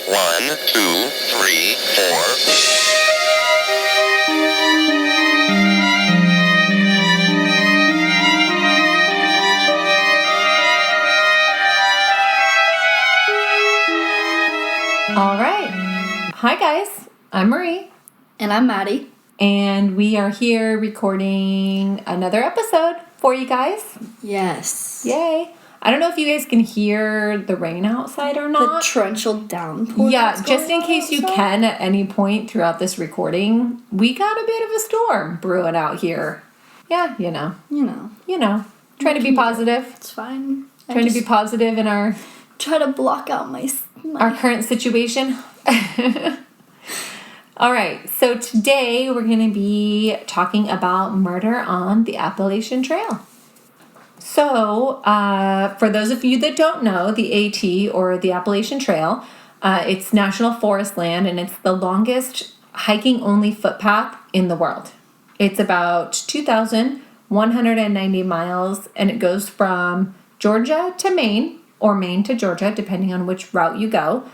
1, 2, 3, 4. All right. Hi, guys. I'm Marie. And I'm Maddie. And we are here recording another episode for you guys. Yes. Yay. I don't know if you guys can hear the rain outside or not. The torrential downpour. Yeah, just in case you can at any point throughout this recording, we got a bit of a storm brewing out here. Yeah, you know. Trying to be positive. It's fine. Trying to be positive in our... Try to block out my our current situation. All right, so today we're going to be talking about murder on the Appalachian Trail. So, for those of you that don't know, the AT, or the Appalachian Trail, it's national forest land, and it's the longest hiking-only footpath in the world. It's about 2,190 miles, and it goes from Georgia to Maine, or Maine to Georgia, depending on which route you go.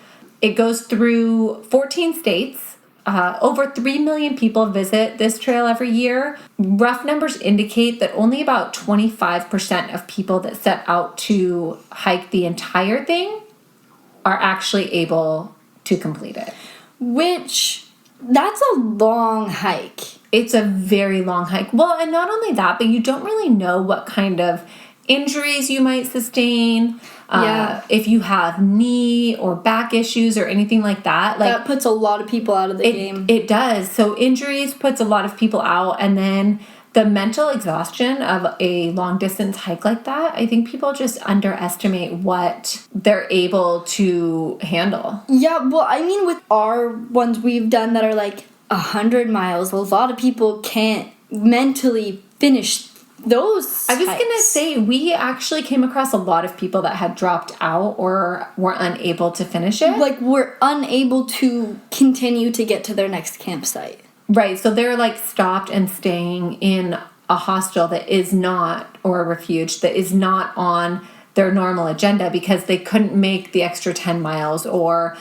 It goes through 14 states. Over 3 million people visit this trail every year. Rough numbers indicate that only about 25% of people that set out to hike the entire thing are actually able to complete it. Which, that's a long hike. It's a very long hike. Well, and not only that, but you don't really know what kind of injuries you might sustain. If you have knee or back issues or anything like that. That puts a lot of people out of the game. It does. So injuries puts a lot of people out, and then the mental exhaustion of a long distance hike like that, I think people just underestimate what they're able to handle. Yeah, well, I mean, with our ones we've done that are like 100 miles, a lot of people can't mentally finish those I was hikes. going to say, we actually came across a lot of people that had dropped out or were unable to finish it. Like, were unable to continue to get to their next campsite. Right, so they're like stopped and staying in a hostel that is not, or a refuge that is not on their normal agenda because they couldn't make the extra 10 miles, or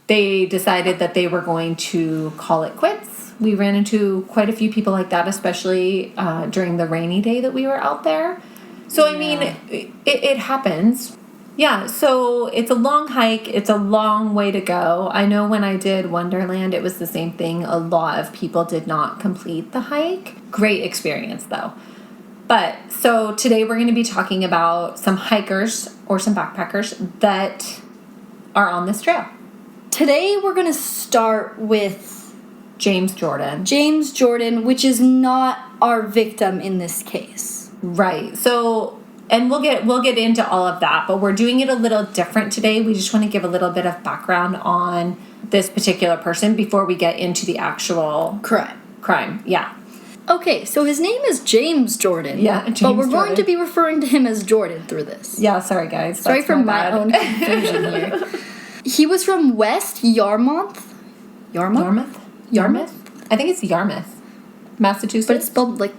they decided that they were going to call it quits. We ran into quite a few people like that, especially during the rainy day that we were out there. So, I mean, it happens. Yeah, so it's a long hike. It's a long way to go. I know when I did Wonderland, it was the same thing. A lot of people did not complete the hike. Great experience, though. But, so today we're going to be talking about some hikers or some backpackers that are on this trail. Today we're going to start with James Jordan. James Jordan, which is not our victim in this case. Right. So, and we'll get into all of that, but we're doing it a little different today. We just want to give a little bit of background on this particular person before we get into the actual crime. Yeah. Okay, so his name is James Jordan. Yeah, James but we're Jordan. going to be referring to him as Jordan through this. Yeah, sorry guys. Sorry for my own confusion here. He was from West Yarmouth. Yarmouth? I think it's Yarmouth, Massachusetts. But it's spelled like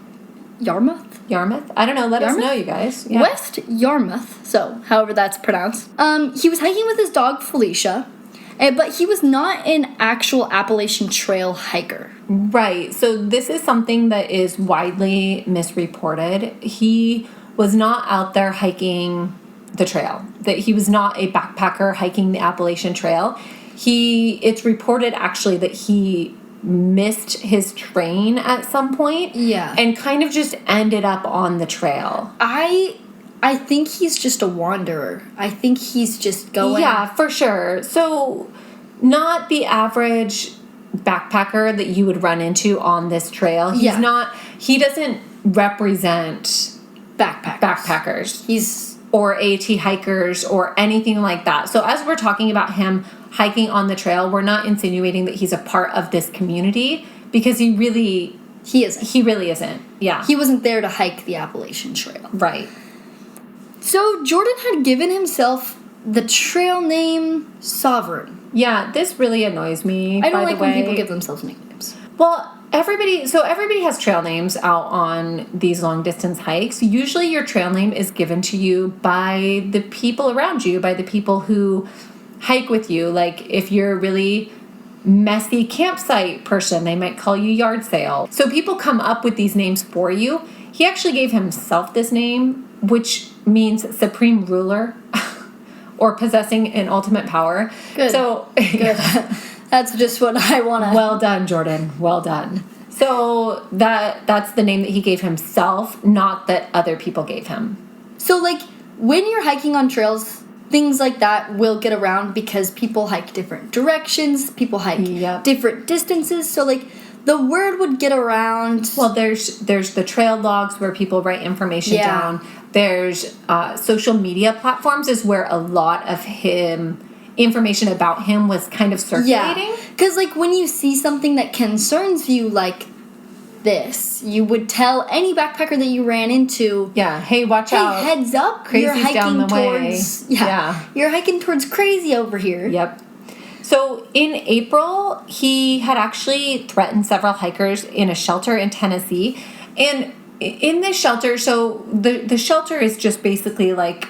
Yarmouth? Yarmouth? I don't know. Let us know, you guys. Yeah. West Yarmouth, so however that's pronounced. He was hiking with his dog Felicia, but he was not an actual Appalachian Trail hiker. Right. So this is something that is widely misreported. He was not out there hiking the trail. That he was not a backpacker hiking the Appalachian Trail. It's reported actually that he missed his train at some point. Yeah. And kind of just ended up on the trail. I think he's just a wanderer. I think he's just going. Yeah, for sure. So not the average backpacker that you would run into on this trail. He doesn't represent backpackers. Or AT hikers or anything like that. So as we're talking about him hiking on the trail, we're not insinuating that he's a part of this community because he really isn't. Yeah. He wasn't there to hike the Appalachian Trail. Right. So Jordan had given himself the trail name Sovereign. Yeah, this really annoys me. I don't like when people give themselves nicknames. Well, everybody has trail names out on these long distance hikes. Usually your trail name is given to you by the people around you, by the people who hike with you. Like if you're a really messy campsite person, they might call you yard sale. So people come up with these names for you. He actually gave himself this name, which means supreme ruler or possessing an ultimate power. Good. So Good. That's just what I want to... Well done, Jordan. Well done. So that's the name that he gave himself, not that other people gave him. So, like, when you're hiking on trails, things like that will get around because people hike different directions, people hike different distances. So, like, the word would get around. Well, there's the trail logs where people write information down. There's social media platforms is where a lot of information about him was kind of circulating. Yeah, because, like, when you see something that concerns you, like this, you would tell any backpacker that you ran into, hey, watch out. Hey, heads up, Crazy's you're hiking down the towards... way. You're hiking towards crazy over here. Yep. So in April, he had actually threatened several hikers in a shelter in Tennessee. And in this shelter, so the shelter is just basically like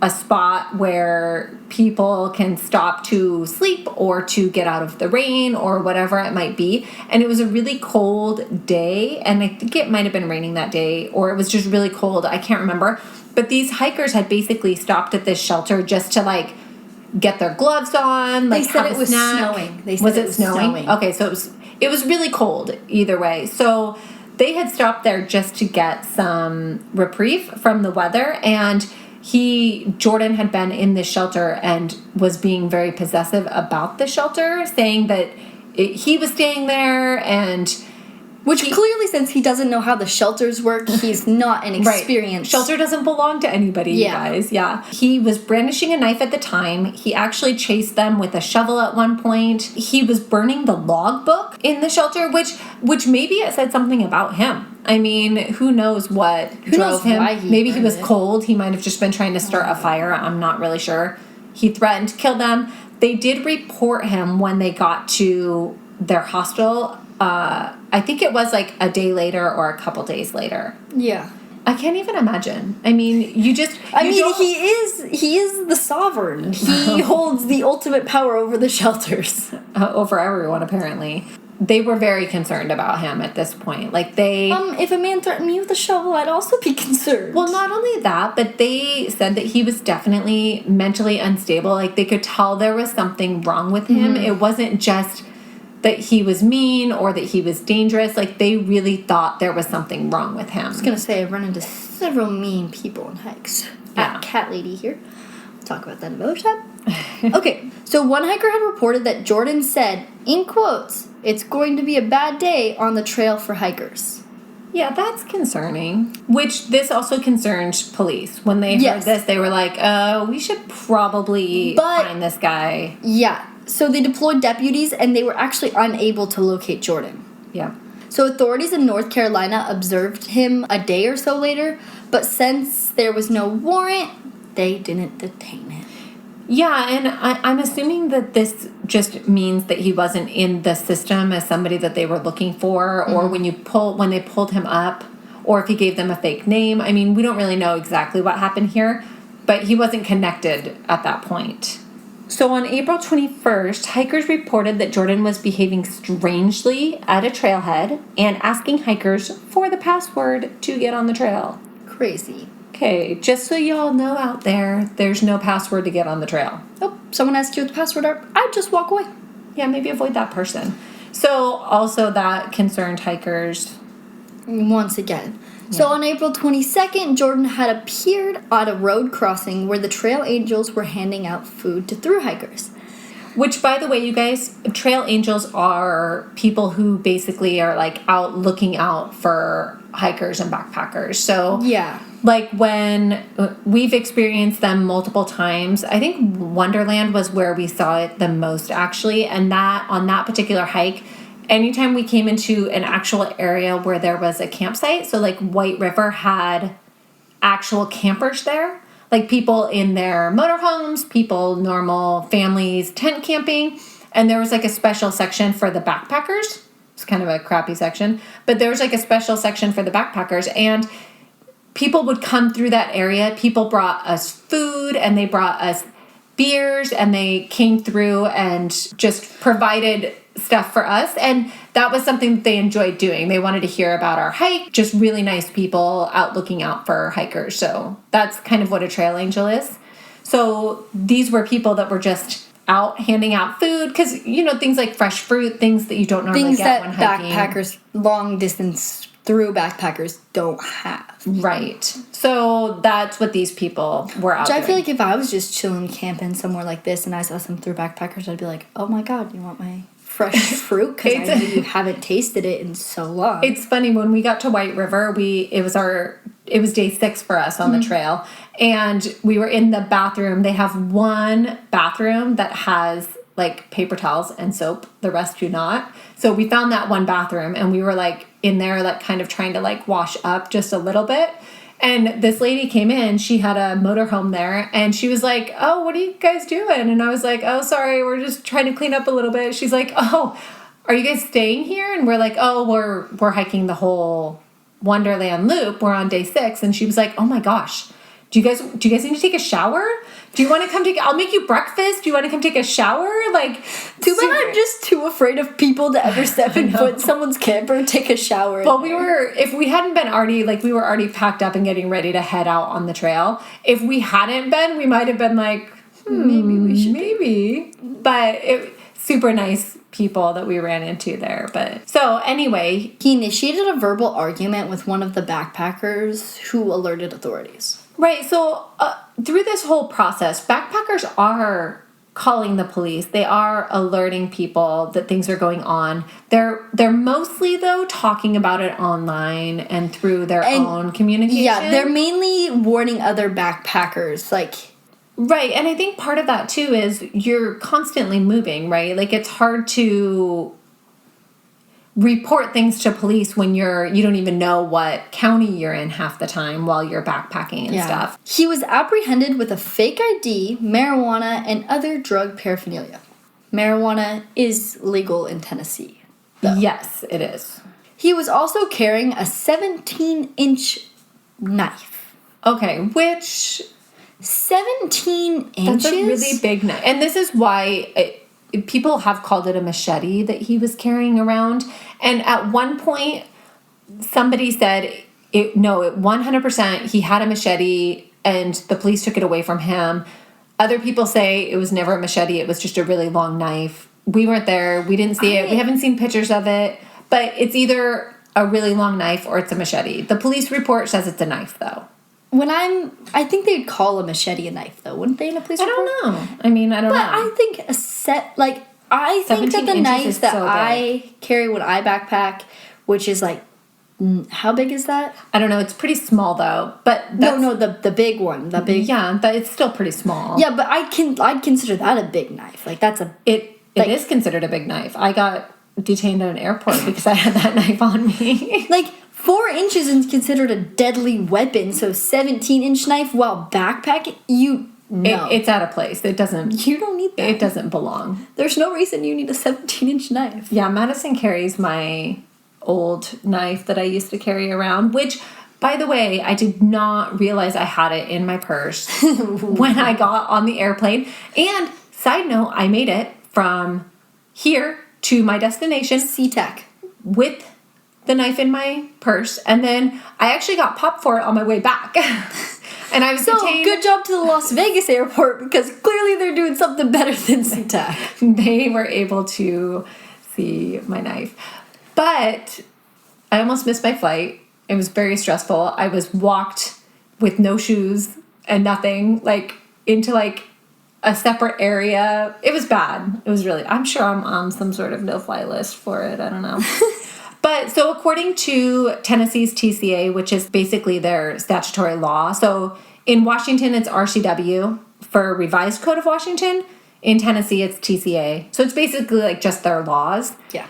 a spot where people can stop to sleep or to get out of the rain or whatever it might be. And it was a really cold day, and I think it might have been raining that day, or it was just really cold. I can't remember. But these hikers had basically stopped at this shelter just to, like, get their gloves on, like, they said have it a was snack. snowing. They said Was it snowing? Okay, so it was really cold either way. So they had stopped there just to get some reprieve from the weather, and Jordan had been in this shelter and was being very possessive about the shelter, saying that he was staying there, and which clearly, since he doesn't know how the shelters work, he's not an experienced. Right. Shelter doesn't belong to anybody, you guys. Yeah. He was brandishing a knife at the time. He actually chased them with a shovel at one point. He was burning the logbook in the shelter, which maybe it said something about him. I mean, who knows what drove him? Why maybe he was cold. He might have just been trying to start a fire. I'm not really sure. He threatened to kill them. They did report him when they got to their hostel. I think it was like a day later or a couple days later. Yeah. I can't even imagine. I mean, he is the sovereign. He holds the ultimate power over the shelters. Over everyone, apparently. They were very concerned about him at this point. Like, they... if a man threatened me with a shovel, I'd also be concerned. Well, not only that, but they said that he was definitely mentally unstable. Like, they could tell there was something wrong with him. It wasn't just that he was mean or that he was dangerous. Like, they really thought there was something wrong with him. I was going to say, I've run into several mean people on hikes. Yeah. Cat lady here. We'll talk about that in another chat. Okay, so one hiker had reported that Jordan said, in quotes, "It's going to be a bad day on the trail for hikers." Yeah, that's concerning. Which this also concerned police. When they heard this, they were like, we should probably find this guy. Yeah. So they deployed deputies, and they were actually unable to locate Jordan. Yeah. So authorities in North Carolina observed him a day or so later, but since there was no warrant, they didn't detain him. Yeah, and I'm assuming that this just means that he wasn't in the system as somebody that they were looking for, or when they pulled him up, or if he gave them a fake name. I mean, we don't really know exactly what happened here, but he wasn't connected at that point. So on April 21st, hikers reported that Jordan was behaving strangely at a trailhead and asking hikers for the password to get on the trail. Crazy. Okay, just so y'all know out there, there's no password to get on the trail. Oh, someone asks you what the password are, I'd just walk away. Yeah, maybe avoid that person. So also that concerned hikers. Once again. Yeah. So on April 22nd, Jordan had appeared at a road crossing where the trail angels were handing out food to thru hikers. Which, by the way, you guys, trail angels are people who basically are like out looking out for hikers and backpackers. So yeah. Like when we've experienced them multiple times, I think Wonderland was where we saw it the most actually. And that on that particular hike, anytime we came into an actual area where there was a campsite, so like White River had actual campers there, like people in their motorhomes, people, normal families, tent camping. And there was like a special section for the backpackers. It's kind of a crappy section, but there was like a special section for the backpackers, and people would come through that area. People brought us food, and they brought us beers, and they came through and just provided stuff for us. And that was something that they enjoyed doing. They wanted to hear about our hike. Just really nice people out looking out for hikers. So that's kind of what a trail angel is. So these were people that were just out handing out food because, things like fresh fruit, things that you don't normally get when hiking. Things that backpackers, long distance through backpackers don't have. Right. So that's what these people were out doing. I feel like if I was just chilling, camping somewhere like this and I saw some through backpackers, I'd be like, oh my God, you want my fresh fruit? Because I know you haven't tasted it in so long. It's funny, when we got to White River, it was day 6 for us on the trail, and we were in the bathroom. They have one bathroom that has like paper towels and soap. The rest do not. So we found that one bathroom, and we were like in there, like kind of trying to like wash up just a little bit. And this lady came in, she had a motorhome there, and she was like, oh, what are you guys doing? And I was like, oh, sorry, we're just trying to clean up a little bit. She's like, oh, are you guys staying here? And we're like, oh, we're hiking the whole Wonderland loop. We're on day 6. And she was like, oh my gosh, do you guys need to take a shower? Do you want to come I'll make you breakfast. Do you want to come take a shower? Like, too bad I'm just too afraid of people to ever step in foot in someone's camper and take a shower. Well, if we hadn't been already, like, we were already packed up and getting ready to head out on the trail. If we hadn't been, we might have been like, maybe we should. Maybe. But super nice people that we ran into there. But so anyway, he initiated a verbal argument with one of the backpackers who alerted authorities. Right. So through this whole process, backpackers are calling the police. They are alerting people that things are going on. They're mostly, though, talking about it online and through their own communication. Yeah, they're mainly warning other backpackers, like... Right, and I think part of that, too, is you're constantly moving, right? Like, it's hard to report things to police when you don't even know what county you're in half the time while you're backpacking and stuff. He was apprehended with a fake ID, marijuana, and other drug paraphernalia. Marijuana is legal in Tennessee, though. Yes, it is. He was also carrying a 17-inch knife. Okay, which... 17 inches? That's a really big knife. And this is why... people have called it a machete that he was carrying around. And at one point, somebody said, 100% he had a machete and the police took it away from him. Other people say it was never a machete. It was just a really long knife. We weren't there. We didn't see it. We haven't seen pictures of it. But it's either a really long knife or it's a machete. The police report says it's a knife, though. I think they'd call a machete a knife, though, wouldn't they, in a police report? I don't know. I mean, I don't know. But I think I think that the knives that I carry when I backpack, which is like, how big is that? I don't know. It's pretty small, though. But the big one, the big. Yeah, but it's still pretty small. Yeah, but I'd consider that a big knife. Like that's it is considered a big knife. I got detained at an airport because I had that knife on me. Like 4 inches is considered a deadly weapon, so 17-inch knife while backpacking, it's out of place. It doesn't. You don't need that. It doesn't belong. There's no reason you need a 17-inch knife. Yeah, Madison carries my old knife that I used to carry around, which, by the way, I did not realize I had it in my purse when I got on the airplane. And side note, I made it from here to my destination, SeaTac, with the knife in my purse, and then I actually got popped for it on my way back. And I was detained. Good job to the Las Vegas airport, because clearly they're doing something better than SeaTac. They were able to see my knife. But I almost missed my flight. It was very stressful. I was walked with no shoes and nothing, like, into, like, a separate area. It was bad. It was really... I'm sure I'm on some sort of no-fly list for it. I don't know. But so according to Tennessee's TCA, which is basically their statutory law, so in Washington it's RCW for Revised Code of Washington. In Tennessee it's TCA. So it's basically like just their laws. Yeah.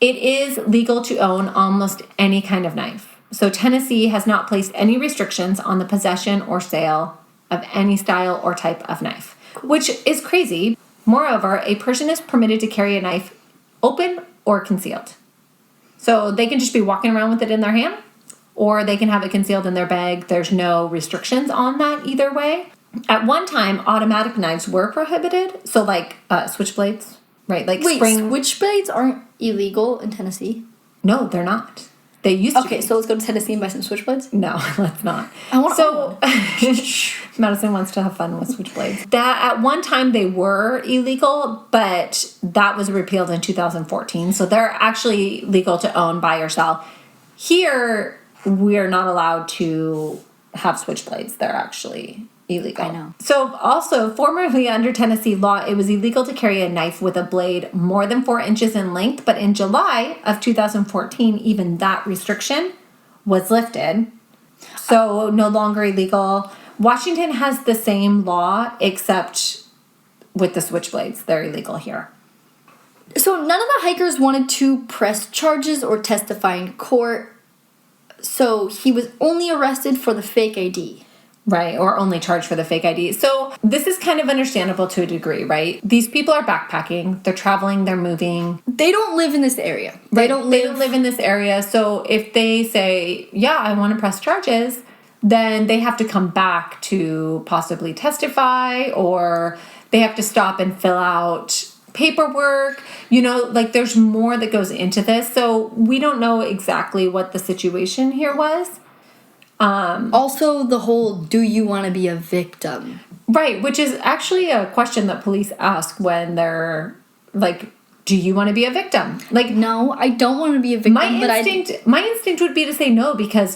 It is legal to own almost any kind of knife. So Tennessee has not placed any restrictions on the possession or sale of any style or type of knife, which is crazy. Moreover, a person is permitted to carry a knife open or concealed. So they can just be walking around with it in their hand, or they can have it concealed in their bag. There's no restrictions on that either way. At one time, automatic knives were prohibited. So, like, switchblades, right? Like, Wait, switchblades aren't illegal in Tennessee? No, they're not. They used to be. Okay, so let's go to Tennessee and buy some switchblades? No, let's not. I want So, Madison wants to have fun with switchblades. That at one time they were illegal, but that was repealed in 2014. So they're actually legal to own, buy, or sell. Here, we're not allowed to have switchblades. They're actually illegal. I know. So also, formerly under Tennessee law, it was illegal to carry a knife with a blade more than 4 inches in length. But in July of 2014, even that restriction was lifted. So no longer illegal. Washington has the same law, except with the switchblades. They're illegal here. So none of the hikers wanted to press charges or testify in court. So he was only arrested for the fake ID. Right, or only charged for the fake ID. So this is kind of understandable to a degree, right? These people are backpacking, they're traveling, they're moving. They don't live in this area. They don't live in this area. So if they say, yeah, I want to press charges, then they have to come back to possibly testify, or they have to stop and fill out paperwork. You know, like there's more that goes into this. So we don't know exactly what the situation here was. Also, the whole, do you want to be a victim? Right, which is actually a question that police ask when they're like, do you want to be a victim? Like, no, I don't want to be a victim. My instinct would be to say no, because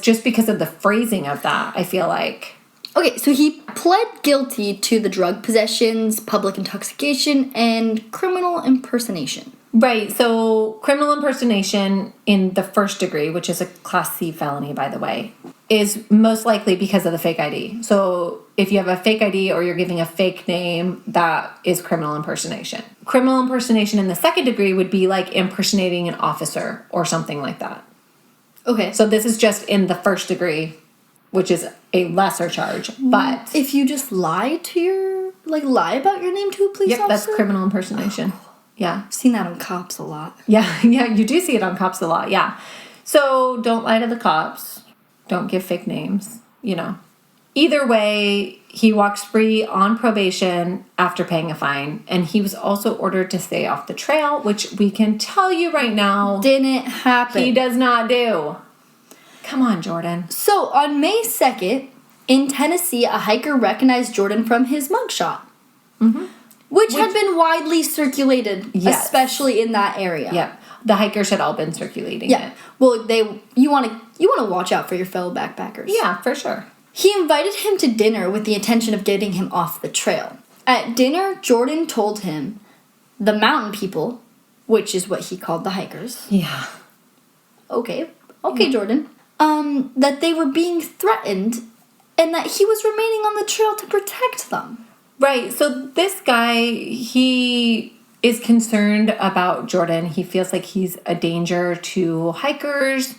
of the phrasing of that, I feel like. Okay, so he pled guilty to the drug possessions, public intoxication, and criminal impersonation. Right, so criminal impersonation in the first degree, which is a Class C felony, by the way, is most likely because of the fake ID. So if you have a fake ID or you're giving a fake name, that is criminal impersonation. Criminal impersonation in the second degree would be like impersonating an officer or something like that. Okay. So this is just in the first degree, which is a lesser charge. But if you just lie about your name to a police officer? Yep, that's criminal impersonation. Yeah. I've seen that on Cops a lot. Yeah, you do see it on Cops a lot, yeah. So don't lie to the cops. Don't give fake names, you know. Either way, he walks free on probation after paying a fine. And he was also ordered to stay off the trail, which we can tell you right now. Didn't happen. He does not do. Come on, Jordan. So on May 2nd, in Tennessee, a hiker recognized Jordan from his mugshot. Mm-hmm. Which had been widely circulated, yes, especially in that area. Yep. The hikers had all been circulating it. Well, you want to watch out for your fellow backpackers. Yeah, for sure. He invited him to dinner with the intention of getting him off the trail. At dinner, Jordan told him the mountain people, which is what he called the hikers. Yeah. Okay, Jordan. That they were being threatened and that he was remaining on the trail to protect them. Right, so this guy, he is concerned about Jordan. He feels like he's a danger to hikers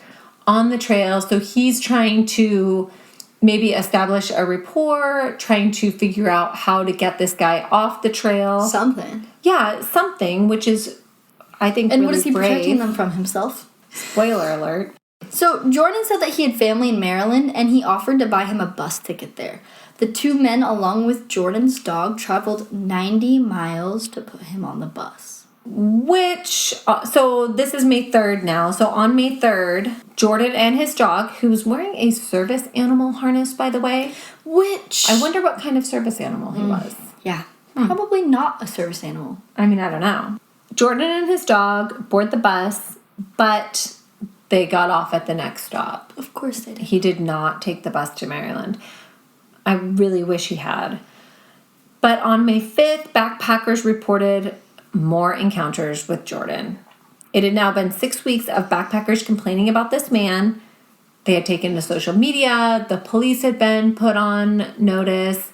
on the trail. So he's trying to maybe establish a rapport, trying to figure out how to get this guy off the trail. Something. Yeah, something, which is, I think, and really what is he brave. protecting them from, himself? Spoiler alert. So Jordan said that he had family in Maryland and he offered to buy him a bus ticket there. The two men, along with Jordan's dog, traveled 90 miles to put him on the bus. So this is May 3rd now. So on May 3rd, Jordan and his dog, who's wearing a service animal harness, by the way. Which... I wonder what kind of service animal he was. Yeah. Probably not a service animal. I mean, I don't know. Jordan and his dog board the bus, but they got off at the next stop. Of course they did. He did not take the bus to Maryland. I really wish he had. But on May 5th, backpackers reported more encounters with Jordan. It had now been 6 weeks of backpackers complaining about this man. They had taken to social media. The police had been put on notice.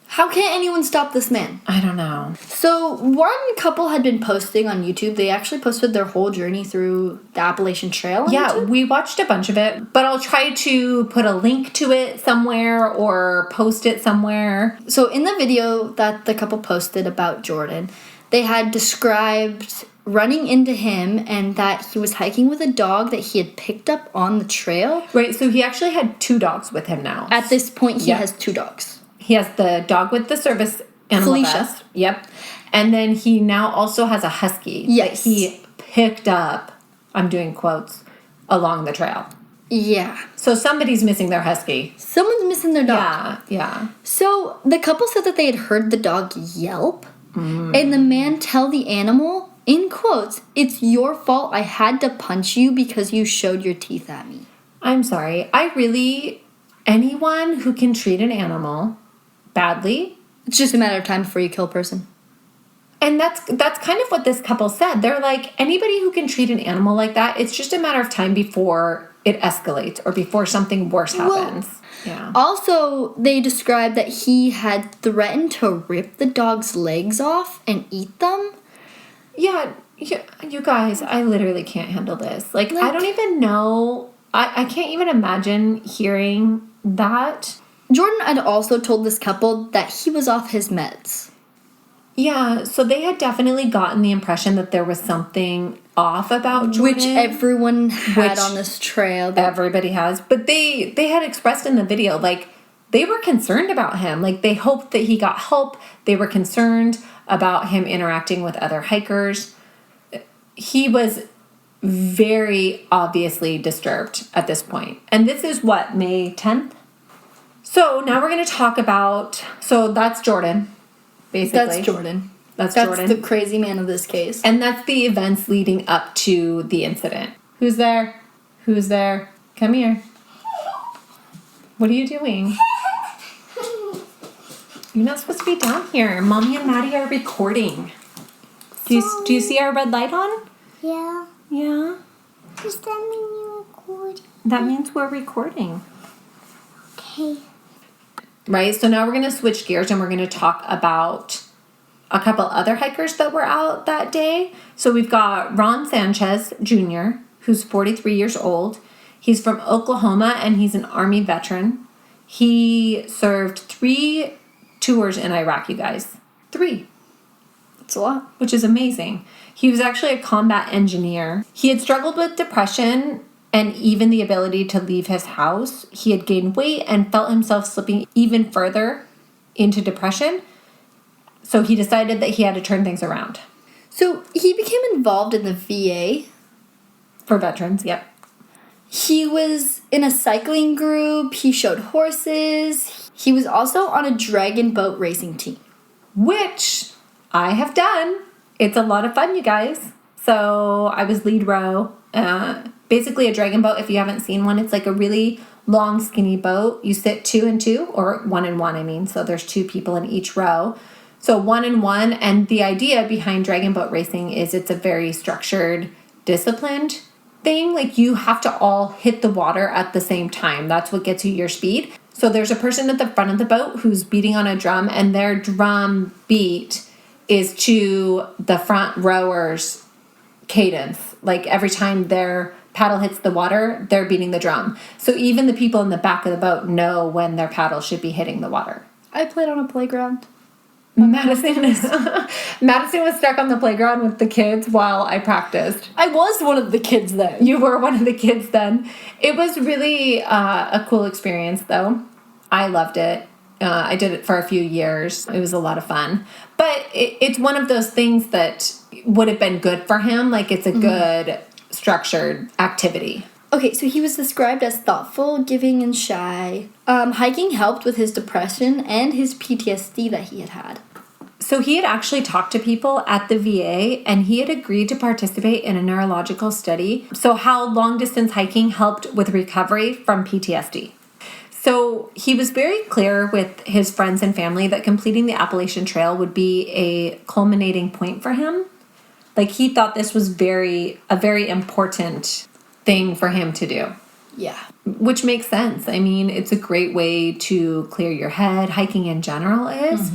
How can't anyone stop this man? I don't know. So one couple had been posting on YouTube. They actually posted their whole journey through the Appalachian Trail on YouTube. We watched a bunch of it, but I'll try to put a link to it somewhere or post it somewhere. So in the video that the couple posted about Jordan, they had described running into him and that he was hiking with a dog that he had picked up on the trail. Right, so he actually had 2 dogs with him now. At this point, he has 2 dogs. He has the dog with the service animal Felicia. vest. Yep. And then he now also has a husky Yes. that he picked up, I'm doing quotes, along the trail. Yeah. So somebody's missing their husky. Someone's missing their dog. Yeah. So the couple said that they had heard the dog yelp, and the man tell the animal, in quotes, "It's your fault I had to punch you because you showed your teeth at me." I'm sorry. Anyone who can treat an animal badly, It's just a matter of time before you kill a person. and that's kind of what this couple said. They're like, anybody who can treat an animal like that, it's just a matter of time before it escalates or before something worse happens. Yeah. Also, they described that he had threatened to rip the dog's legs off and eat them. Yeah, you guys, I literally can't handle this. Like I don't even know. I can't even imagine hearing that. Jordan had also told this couple that he was off his meds. Yeah, so they had definitely gotten the impression that there was something off about Jordan. Which everyone had Which on this trail. Everybody has. But they had expressed in the video, like, they were concerned about him. Like, they hoped that he got help. They were concerned about him interacting with other hikers. He was very obviously disturbed at this point. And this is what, May 10th? So now we're going to talk about, so that's Jordan, basically. That's Jordan. That's That's Jordan. the crazy man of this case. And that's the events leading up to the incident. Who's there? Who's there? Come here. What are you doing? You're not supposed to be down here. Mommy and Maddie are recording. Do you see our red light on? Yeah. Yeah. Does that mean you're recording? That means we're recording. Okay. Right? So now we're going to switch gears and we're going to talk about a couple other hikers that were out that day. So we've got Ron Sanchez Jr., who's 43 years old. He's from Oklahoma and he's an Army veteran. He served 3 tours in Iraq, you guys. 3. That's a lot. Which is amazing. He was actually a combat engineer. He had struggled with depression and even the ability to leave his house. He had gained weight and felt himself slipping even further into depression. So he decided that he had to turn things around. So he became involved in the VA. For veterans, yep. He was in a cycling group. He showed horses. He was also on a dragon boat racing team. Which I have done. It's a lot of fun, you guys. So I was lead row. Basically a dragon boat, if you haven't seen one, it's like a really long, skinny boat. You sit 2 and 2, or 1 and 1, I mean. So there's 2 people in each row. So 1 and 1, and the idea behind dragon boat racing is it's a very structured, disciplined thing. Like you have to all hit the water at the same time. That's what gets you your speed. So there's a person at the front of the boat who's beating on a drum, and their drum beat is to the front rower's cadence. Like every time their paddle hits the water, they're beating the drum. So even the people in the back of the boat know when their paddle should be hitting the water. I played on a playground. Madison was stuck on the playground with the kids while I practiced. I was one of the kids then. You were one of the kids then. It was really a cool experience, though. I loved it. I did it for a few years. It was a lot of fun. But it's one of those things that would have been good for him. Like, it's a good, structured activity. Okay, so he was described as thoughtful, giving, and shy. Hiking helped with his depression and his PTSD that he had had. So he had actually talked to people at the VA, and he had agreed to participate in a neurological study. So how long-distance hiking helped with recovery from PTSD. So he was very clear with his friends and family that completing the Appalachian Trail would be a culminating point for him. Like, he thought this was a very important thing for him to do. Yeah. Which makes sense. I mean, it's a great way to clear your head. Hiking in general is.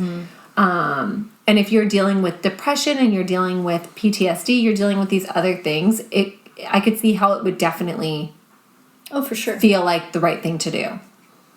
And if you're dealing with depression and you're dealing with PTSD, you're dealing with these other things, I could see how it would definitely for sure. feel like the right thing to do.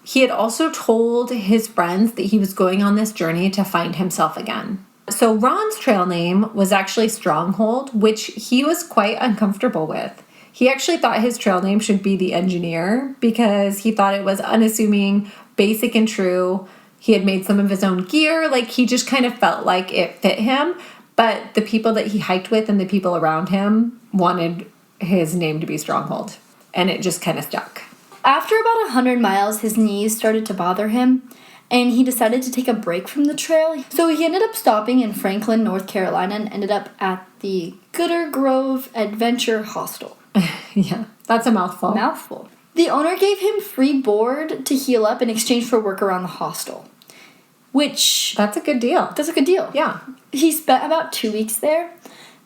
He had also told his friends that he was going on this journey to find himself again. So Ron's trail name was actually Stronghold, which he was quite uncomfortable with. He actually thought his trail name should be The Engineer because he thought it was unassuming, basic and true. He had made some of his own gear. Like, he just kind of felt like it fit him. But the people that he hiked with and the people around him wanted his name to be Stronghold. And it just kind of stuck. After about 100 miles, his knees started to bother him, and he decided to take a break from the trail. So he ended up stopping in Franklin, North Carolina, and ended up at the Gooder Grove Adventure Hostel. Yeah, that's a mouthful. Mouthful. The owner gave him free board to heal up in exchange for work around the hostel. Which... That's a good deal. That's a good deal. Yeah. He spent about 2 weeks there.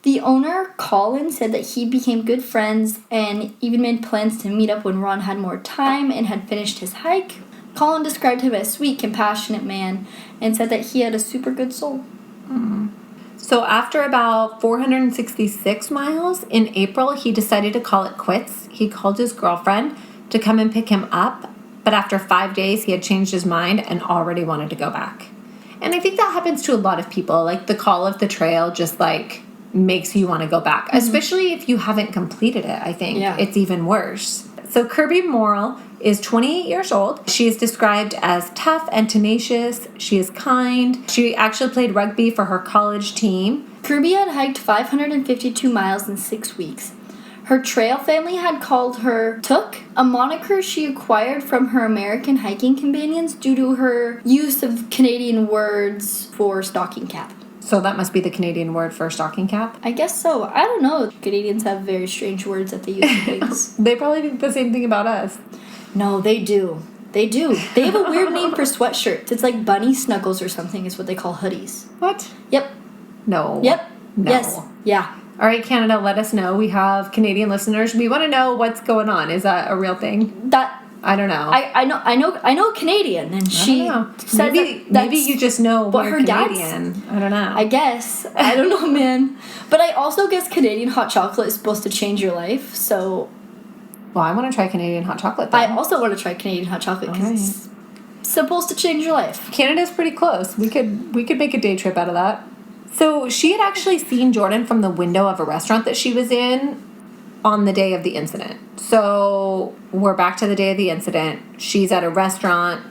The owner, Colin, said that he became good friends and even made plans to meet up when Ron had more time and had finished his hike. Colin described him as a sweet, compassionate man and said that he had a super good soul. So after about 466 miles, in April, he decided to call it quits. He called his girlfriend to come and pick him up, but after 5 days, he had changed his mind and already wanted to go back. And I think that happens to a lot of people. Like, the call of the trail just, like, makes you want to go back, especially if you haven't completed it. I think it's even worse. So Kirby Morrill is 28 years old. She is described as tough and tenacious. She is kind. She actually played rugby for her college team. Kirby had hiked 552 miles in 6 weeks. Her trail family had called her Took, a moniker she acquired from her American hiking companions due to her use of Canadian words for stocking cap. So that must be the Canadian word for stocking cap? I guess so. I don't know. Canadians have very strange words that they use for things. They probably think the same thing about us. No, they do. They do. They have a weird name for sweatshirts. It's like bunny snuggles or something is what they call hoodies. What? Yep. No. Yep. No. Yes. Yeah. All right, Canada, let us know. We have Canadian listeners. We want to know what's going on. Is that a real thing? I don't know. I know Canadian, and she said maybe you just know what we're her Canadian. I don't know. I guess. I don't know, man. But I also guess Canadian hot chocolate is supposed to change your life, so... Well, I want to try Canadian hot chocolate, though. I also want to try Canadian hot chocolate because it's supposed to change your life. Canada's pretty close. We could make a day trip out of that. So she had actually seen Jordan from the window of a restaurant that she was in on the day of the incident. So we're back to the day of the incident. She's at a restaurant.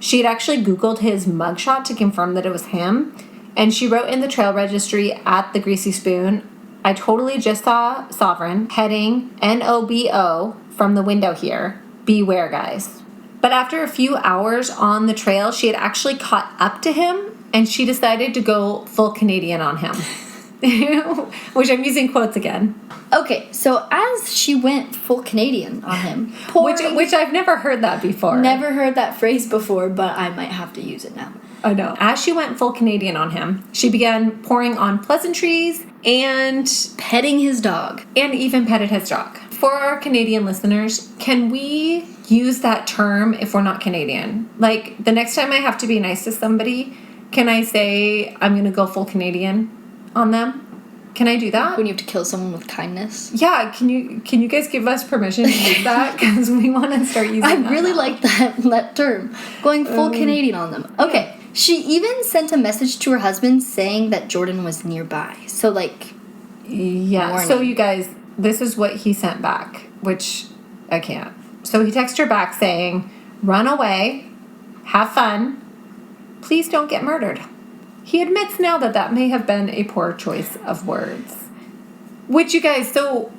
She had actually Googled his mugshot to confirm that it was him. And she wrote in the trail registry at the Greasy Spoon, I totally just saw Sovereign heading NOBO from the window here. Beware, guys. But after a few hours on the trail, she had actually caught up to him and she decided to go full Canadian on him. Which I'm using quotes again. Okay, so as she went full Canadian on him, which I've never heard that before. Never heard that phrase before, but I might have to use it now. I know. As she went full Canadian on him, she began pouring on pleasantries and petting his dog. And even petted his dog. For our Canadian listeners, can we use that term if we're not Canadian? Like, the next time I have to be nice to somebody, can I say I'm going to go full Canadian on them? Can I do that? When you have to kill someone with kindness? Yeah, can you guys give us permission to use that? Because we want to start using that. I really like that term. Going full Canadian on them. Okay. Yeah. She even sent a message to her husband saying that Jordan was nearby. So, like... Yeah, warning. So you guys, this is what he sent back, which I can't. So he texted her back saying, run away, have fun, please don't get murdered. He admits now that that may have been a poor choice of words. Which, you guys, so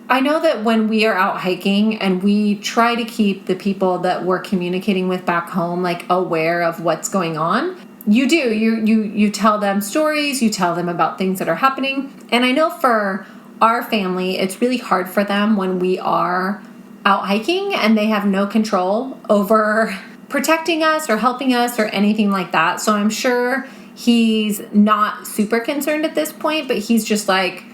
I know that when we are out hiking and we try to keep the people that we're communicating with back home, like, aware of what's going on, you do. You tell them stories, you tell them about things that are happening. And I know for our family, it's really hard for them when we are out hiking and they have no control over protecting us or helping us or anything like that. So I'm sure he's not super concerned at this point, but he's just like,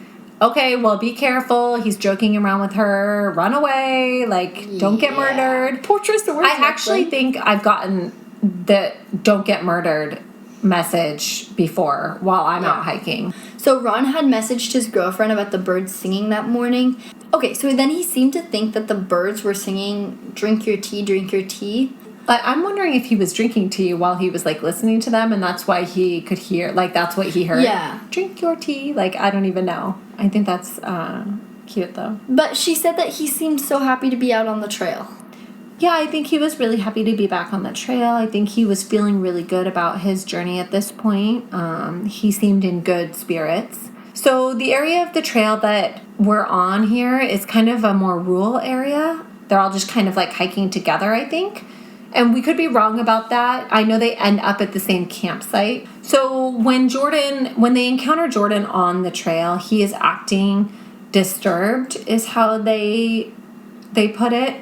okay, well, be careful. He's joking around with her. Run away. Like, don't get murdered. Poor choice of words. I actually think I've gotten the don't get murdered message before while I'm out hiking. So Ron had messaged his girlfriend about the birds singing that morning. Okay, so then he seemed to think that the birds were singing, drink your tea, drink your tea. I'm wondering if he was drinking tea while he was, like, listening to them, and that's why he could hear, like, that's what he heard. Yeah. Drink your tea. Like, I don't even know. I think that's cute, though. But she said that he seemed so happy to be out on the trail. Yeah, I think he was really happy to be back on the trail. I think he was feeling really good about his journey at this point. He seemed in good spirits. So the area of the trail that we're on here is kind of a more rural area. They're all just kind of like hiking together, I think. And we could be wrong about that. I know they end up at the same campsite. So when they encounter Jordan on the trail, he is acting disturbed, is how they put it.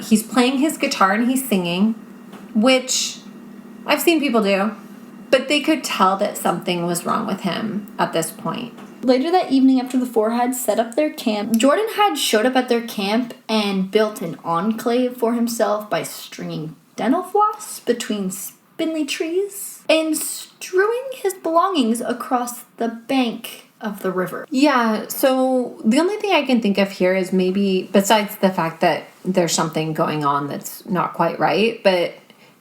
He's playing his guitar and he's singing, which I've seen people do. But they could tell that something was wrong with him at this point. Later that evening, after the four had set up their camp, Jordan had showed up at their camp and built an enclave for himself by stringing dental floss between spindly trees and strewing his belongings across the bank of the river. Yeah, so the only thing I can think of here is maybe, besides the fact that there's something going on that's not quite right, but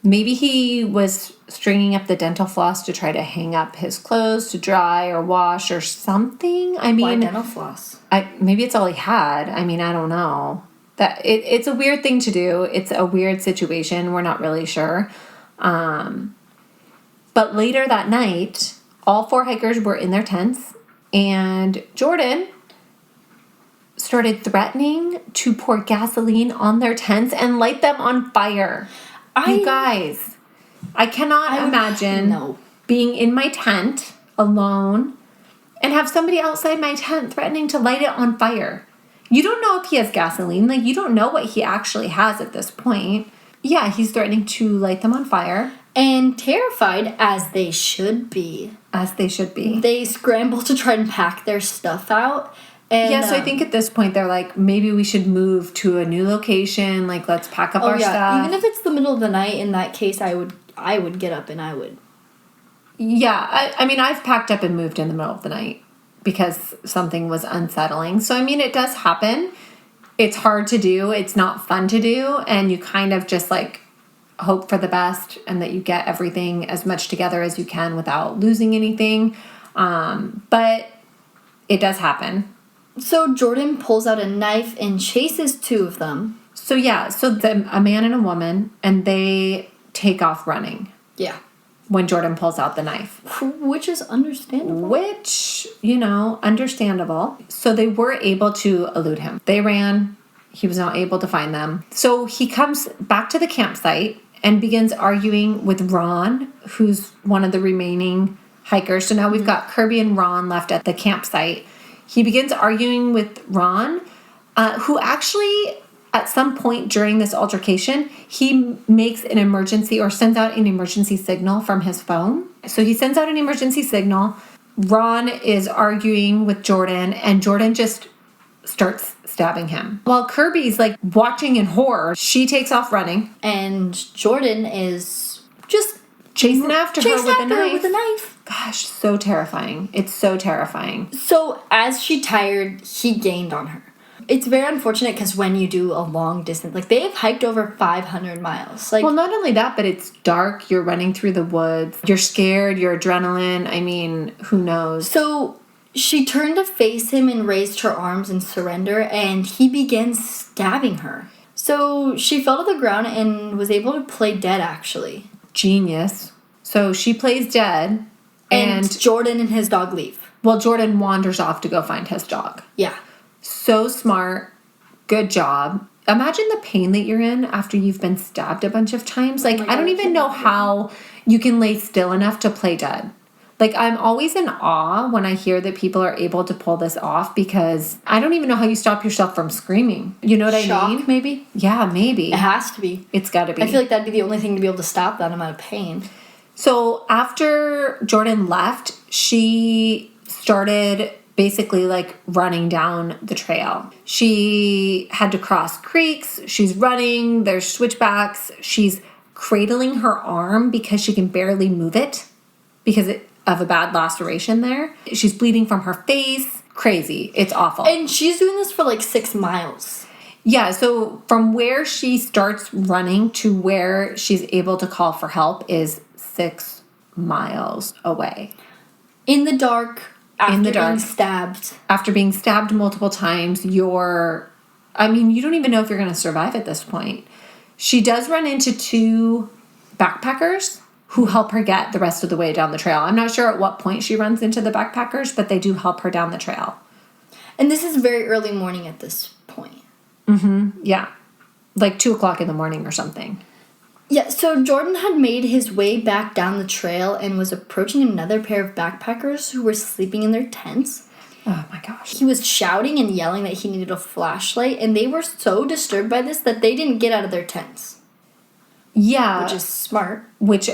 maybe he was stringing up the dental floss to try to hang up his clothes to dry or wash or something. I mean, why dental floss? Maybe it's all he had. I mean, I don't know. It's a weird thing to do. It's a weird situation. We're not really sure. But later that night, all four hikers were in their tents, and Jordan started threatening to pour gasoline on their tents and light them on fire. You guys, I cannot imagine being in my tent alone and have somebody outside my tent threatening to light it on fire. You don't know if he has gasoline. Like, you don't know what he actually has at this point. Yeah, he's threatening to light them on fire. And terrified, as they should be. As they should be. They scramble to try and pack their stuff out. And, so I think at this point they're like, maybe we should move to a new location. Like, let's pack up our stuff. Even if it's the middle of the night, in that case, I would get up and I would. Yeah, I mean, I've packed up and moved in the middle of the night because something was unsettling. So, I mean, it does happen. It's hard to do. It's not fun to do. And you kind of just, like, hope for the best and that you get everything as much together as you can without losing anything. But it does happen. So Jordan pulls out a knife and chases two of them. So a man and a woman, and they take off running. Yeah. When Jordan pulls out the knife. Which is understandable. Understandable. So they were able to elude him. They ran. He was not able to find them. So he comes back to the campsite and begins arguing with Ron, who's one of the remaining hikers. So now we've got Kirby and Ron left at the campsite. He begins arguing with Ron, who actually, at some point during this altercation, he makes an emergency or sends out an emergency signal from his phone. So he sends out an emergency signal. Ron is arguing with Jordan, and Jordan just starts stabbing him. While Kirby's like watching in horror, she takes off running. And Jordan is just chasing after her with a knife. Gosh, so terrifying. It's so terrifying. So as she tired, he gained on her. It's very unfortunate because when you do a long distance, like they have hiked over 500 miles. Like, well, not only that, but it's dark. You're running through the woods. You're scared. You're adrenaline. I mean, who knows? So she turned to face him and raised her arms in surrender, and he began stabbing her. So she fell to the ground and was able to play dead, actually. Genius. So she plays dead. And Jordan and his dog leave. Well, Jordan wanders off to go find his dog. Yeah. So smart. Good job. Imagine the pain that you're in after you've been stabbed a bunch of times. Like, I don't even know how you can lay still enough to play dead. Like, I'm always in awe when I hear that people are able to pull this off because I don't even know how you stop yourself from screaming. You know what I mean? Maybe? Yeah, maybe. It has to be. It's got to be. I feel like that'd be the only thing to be able to stop that amount of pain. So after Jordan left, she started basically like running down the trail. She had to cross creeks. She's running. There's switchbacks. She's cradling her arm because she can barely move it because of a bad laceration there. She's bleeding from her face. Crazy. It's awful. And she's doing this for like 6 miles. Yeah, so from where she starts running to where she's able to call for help is 6 miles away. In the dark, being stabbed. After being stabbed multiple times, you don't even know if you're going to survive at this point. She does run into 2 backpackers who help her get the rest of the way down the trail. I'm not sure at what point she runs into the backpackers, but they do help her down the trail. And this is very early morning at this point. Yeah. Like 2 o'clock in the morning or something. Yeah, so Jordan had made his way back down the trail and was approaching another pair of backpackers who were sleeping in their tents. Oh my gosh. He was shouting and yelling that he needed a flashlight, and they were so disturbed by this that they didn't get out of their tents. Yeah. Which is smart. Which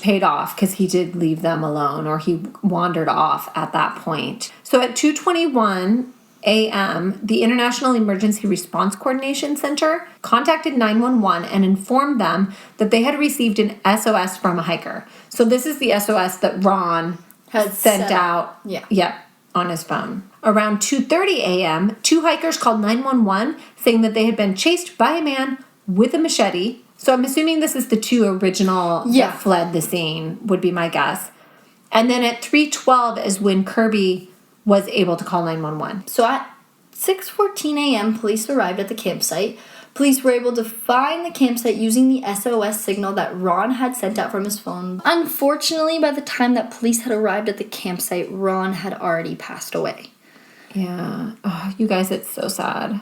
paid off because he did leave them alone, or he wandered off at that point. So at 2:21 a.m., the International Emergency Response Coordination Center contacted 911 and informed them that they had received an SOS from a hiker. So this is the SOS that Ron Had sent set out. Yeah. On his phone. Around 2:30 a.m., 2 hikers called 911 saying that they had been chased by a man with a machete. So I'm assuming this is the 2 original that fled the scene, would be my guess. And then at 3:12 is when Kirby was able to call 911. So at 6:14 a.m., police arrived at the campsite. Police were able to find the campsite using the SOS signal that Ron had sent out from his phone. Unfortunately, by the time that police had arrived at the campsite, Ron had already passed away. Yeah. Oh, you guys, it's so sad.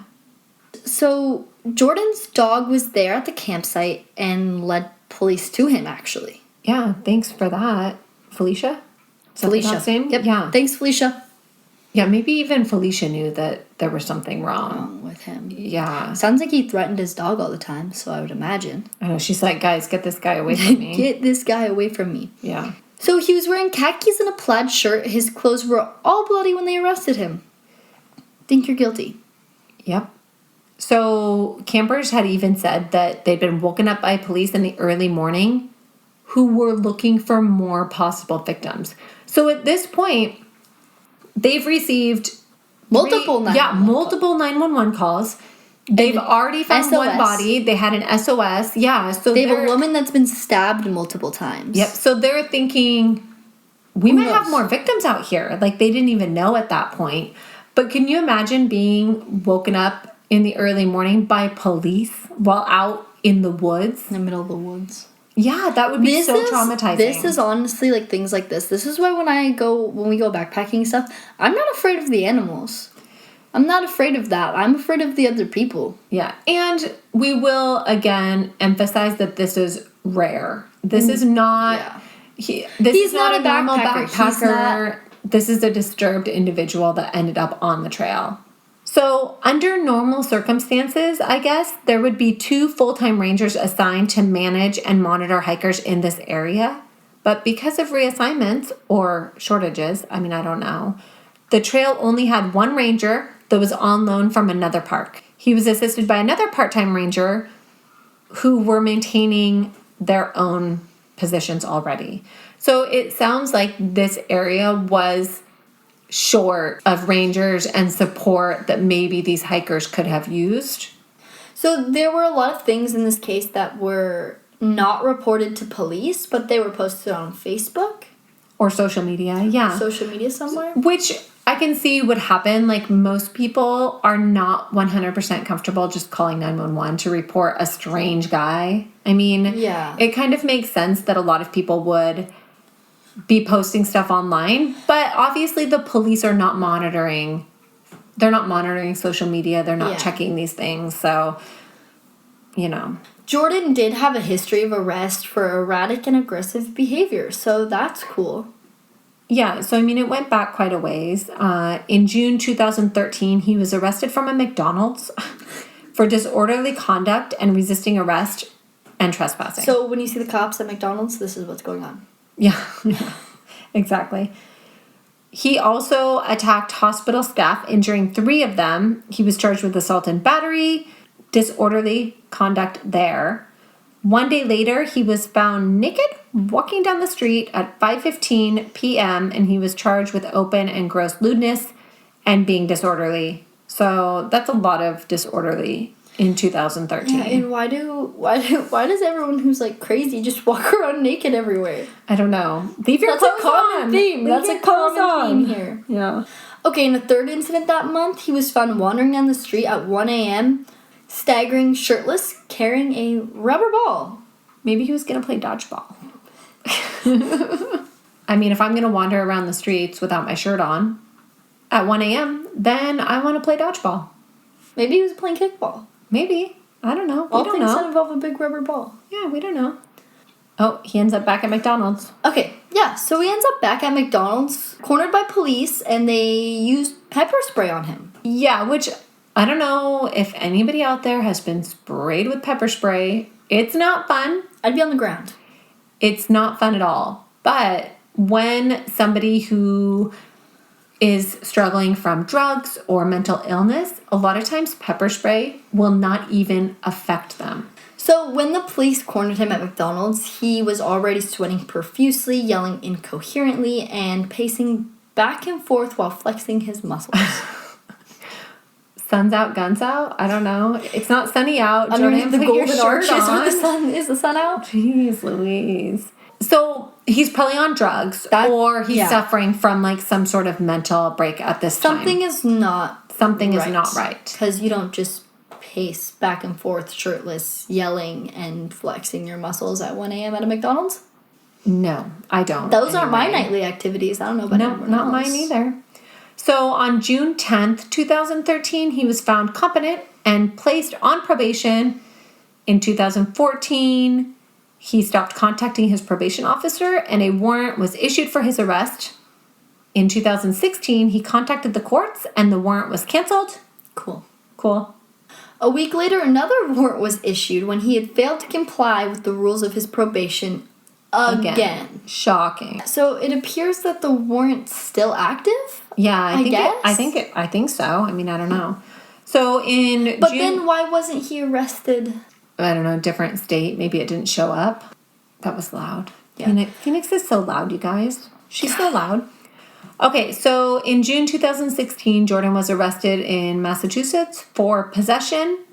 So Jordan's dog was there at the campsite and led police to him, actually. Yeah, thanks for that. Felicia? Is that the Felicia. dog's name? Yep. Yeah. Thanks, Felicia. Yeah, maybe even Felicia knew that there was something wrong. Wrong with him. Yeah. Sounds like he threatened his dog all the time, so I would imagine. I know. She's like, guys, get this guy away from me. Get this guy away from me. Yeah. So he was wearing khakis and a plaid shirt. His clothes were all bloody when they arrested him. Think you're guilty. Yep. So campers had even said that they'd been woken up by police in the early morning who were looking for more possible victims. So at this point, they've received Multiple 911 calls. They've already found SOS. one body. They had an SOS. Yeah. So They have a woman that's been stabbed multiple times. Yep. So they're thinking, we Who might have knows? more victims out here. Like, they didn't even know at that point. But can you imagine being woken up in the early morning by police while out in the woods? In the middle of the woods. Yeah, that would be so traumatizing. This is honestly like things like this. This is why when we go backpacking and stuff, I'm not afraid of the animals. I'm not afraid of that. I'm afraid of the other people. Yeah. And we will, again, emphasize that this is rare. This is not... Yeah. He's not a normal backpacker. This is a disturbed individual that ended up on the trail. So, under normal circumstances, I guess, there would be 2 full-time rangers assigned to manage and monitor hikers in this area. But because of reassignments or shortages, I don't know, the trail only had 1 ranger that was on loan from another park. He was assisted by another part-time ranger who were maintaining their own positions already. So it sounds like this area was short of rangers and support that maybe these hikers could have used. So there were a lot of things in this case that were not reported to police, but they were posted on Facebook. Or social media, yeah. Social media somewhere. Which I can see would happen. Like, most people are not 100% comfortable just calling 911 to report a strange guy. Yeah. It kind of makes sense that a lot of people would be posting stuff online, but obviously the police are not monitoring. They're not monitoring social media. They're not checking these things. So, Jordan did have a history of arrest for erratic and aggressive behavior, so that's cool. Yeah, so it went back quite a ways. In June 2013, he was arrested from a McDonald's for disorderly conduct and resisting arrest and trespassing. So when you see the cops at McDonald's, this is what's going on. Yeah, exactly. He also attacked hospital staff, injuring 3 of them. He was charged with assault and battery, disorderly conduct there. 1 day later, he was found naked walking down the street at 5:15 p.m. and he was charged with open and gross lewdness and being disorderly. So that's a lot of disorderly in 2013. Yeah, and why does everyone who's like crazy just walk around naked everywhere? I don't know. Leave your That's clothes a common on. theme. Leave That's your a clothes common on. theme here. Yeah. Okay, in the third incident that month, he was found wandering down the street at 1 a.m., staggering shirtless, carrying a rubber ball. Maybe he was going to play dodgeball. I mean, if I'm going to wander around the streets without my shirt on at 1 a.m., then I want to play dodgeball. Maybe he was playing kickball. Maybe. I don't know. All we don't things know. that involve a big rubber ball. Yeah, we don't know. Oh, he ends up back at McDonald's. Okay, yeah, so he ends up back at McDonald's, cornered by police, and they used pepper spray on him. Yeah, which I don't know if anybody out there has been sprayed with pepper spray. It's not fun. I'd be on the ground. It's not fun at all. But when somebody who is struggling from drugs or mental illness, a lot of times pepper spray will not even affect them. So when the police cornered him at McDonald's, he was already sweating profusely, yelling incoherently, and pacing back and forth while flexing his muscles. Sun's out, guns out? I don't know. It's not sunny out. Underneath the put your golden shirt arches on. where the sun is the sun out? Jeez Louise. So he's probably on drugs or he's suffering from like some sort of mental break at this time. Something is not right. Because you don't just pace back and forth shirtless, yelling and flexing your muscles at 1 a.m. at a McDonald's. No, I don't. Those aren't my nightly activities. I don't know about anyone not else. mine either. So on June 10th, 2013, he was found competent and placed on probation. In 2014, he stopped contacting his probation officer and a warrant was issued for his arrest. In 2016, he contacted the courts and the warrant was canceled. Cool. A week later, another warrant was issued when he had failed to comply with the rules of his probation again. Shocking. So it appears that the warrant's still active? Yeah, I guess? I think so. I mean, I don't know. So But then why wasn't he arrested? I don't know, different state. Maybe it didn't show up. That was loud. Yeah. Phoenix is so loud, you guys. She's so loud. Okay, so in June 2016, Jordan was arrested in Massachusetts for possession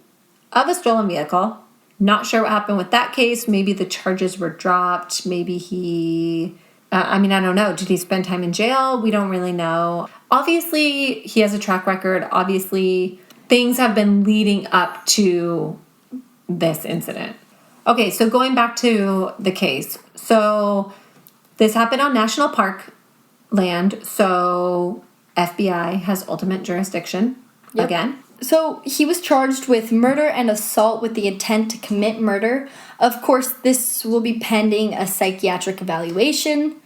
of a stolen vehicle. Not sure what happened with that case. Maybe the charges were dropped. Maybe he... I don't know. Did he spend time in jail? We don't really know. Obviously, he has a track record. Obviously, things have been leading up to this incident. Okay, so going back to the case. So this happened on national park land. So FBI has ultimate jurisdiction again. So he was charged with murder and assault with the intent to commit murder. Of course, this will be pending a psychiatric evaluation.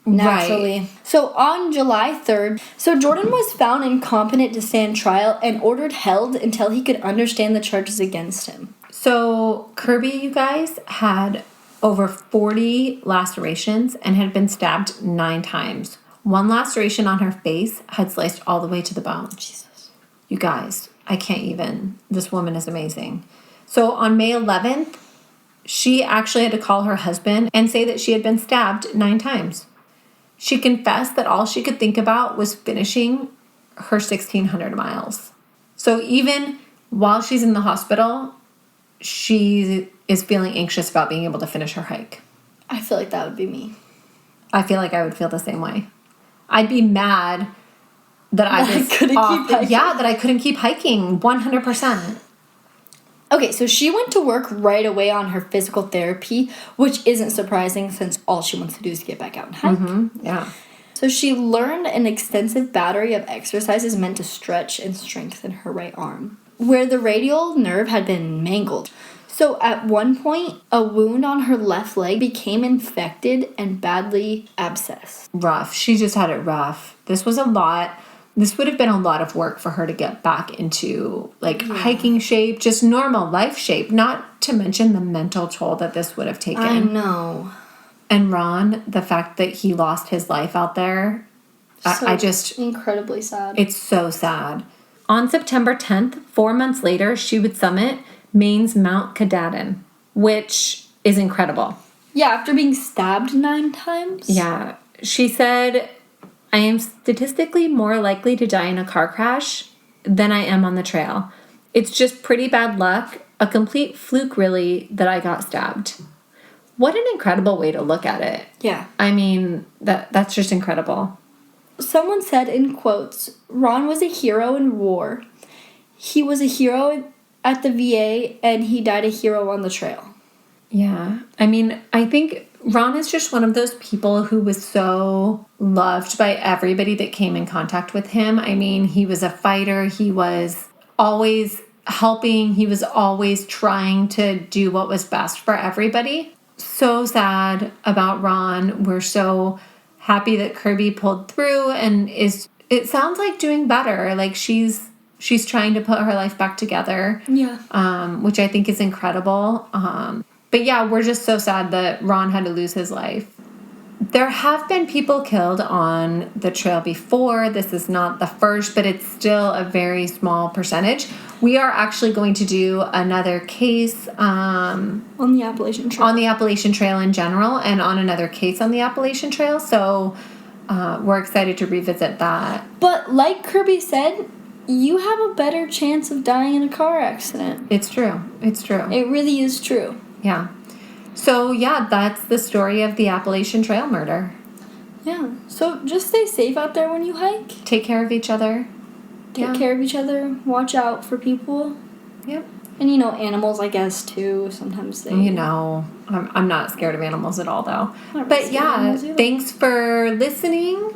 Naturally. Right. So on July 3rd, Jordan was found incompetent to stand trial and ordered held until he could understand the charges against him. So Kirby, you guys, had over 40 lacerations and had been stabbed 9 times. One laceration on her face had sliced all the way to the bone. Jesus. You guys, I can't even. This woman is amazing. So on May 11th, she actually had to call her husband and say that she had been stabbed 9 times. She confessed that all she could think about was finishing her 1,600 miles. So even while she's in the hospital, she is feeling anxious about being able to finish her hike. I feel like that would be me. I feel like I would feel the same way. I'd be mad that I couldn't keep hiking. Yeah, that I couldn't keep hiking 100%. Okay, so she went to work right away on her physical therapy, which isn't surprising since all she wants to do is get back out and hike. Mm-hmm. Yeah. So she learned an extensive battery of exercises meant to stretch and strengthen her right arm, where the radial nerve had been mangled. So at one point, a wound on her left leg became infected and badly abscessed. Rough. She just had it rough. This was a lot. This would have been a lot of work for her to get back into hiking shape, just normal life shape, not to mention the mental toll that this would have taken. I know. And Ron, the fact that he lost his life out there, I just... incredibly sad. It's so sad. On September 10th, 4 months later, she would summit Maine's Mount Katahdin, which is incredible. Yeah, after being stabbed 9 times? Yeah. She said, I am statistically more likely to die in a car crash than I am on the trail. It's just pretty bad luck, a complete fluke really, that I got stabbed. What an incredible way to look at it. Yeah. I mean, that's just incredible. Someone said in quotes, Ron was a hero in war. He was a hero at the VA and he died a hero on the trail. Yeah. I mean, I think Ron is just one of those people who was so loved by everybody that came in contact with him. I mean, he was a fighter. He was always helping. He was always trying to do what was best for everybody. So sad about Ron. We're so happy that Kirby pulled through and it sounds like doing better. Like she's trying to put her life back together. Yeah. Which I think is incredible. But yeah, we're just so sad that Ron had to lose his life. There have been people killed on the trail before. This is not the first, but it's still a very small percentage. We are actually going to do another case on the Appalachian Trail. On the Appalachian Trail in general, and on another case on the Appalachian Trail. So we're excited to revisit that. But like Kirby said, you have a better chance of dying in a car accident. It's true. It's true. It really is true. Yeah. So, yeah, that's the story of the Appalachian Trail murder. Yeah. So just stay safe out there when you hike. Take care of each other. Take care of each other. Watch out for people. Yep. And, animals, I guess, too. Sometimes they... I'm not scared of animals at all, though. But, yeah, thanks for listening.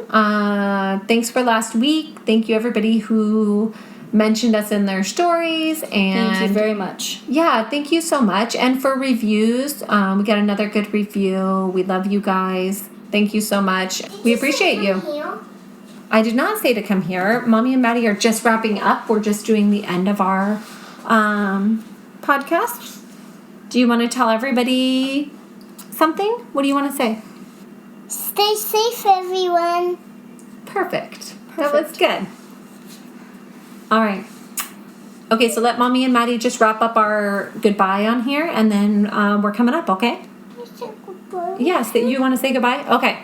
Thanks for last week. Thank you, everybody who mentioned us in their stories. And thank you very much. Yeah, thank you so much. And for reviews, we got another good review. We love you guys. Thank you so much. We appreciate you. Here? I did not say to come here. Mommy and Maddie are just wrapping up. We're just doing the end of our podcast. Do you want to tell everybody something? What do you want to say? Stay safe, everyone. Perfect. That was good. All right. Okay, so let Mommy and Maddie just wrap up our goodbye on here, and then we're coming up, okay? Yes, you want to say goodbye? Okay.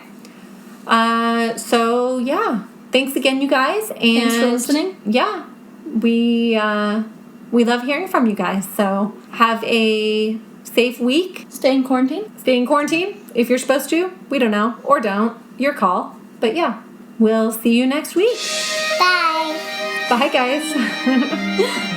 So, yeah. Thanks again, you guys. And thanks for listening. Yeah. We love hearing from you guys. So, have a safe week. Stay in quarantine. Stay in quarantine if you're supposed to. We don't know. Or don't. Your call. But, yeah. We'll see you next week. Bye. Bye, guys.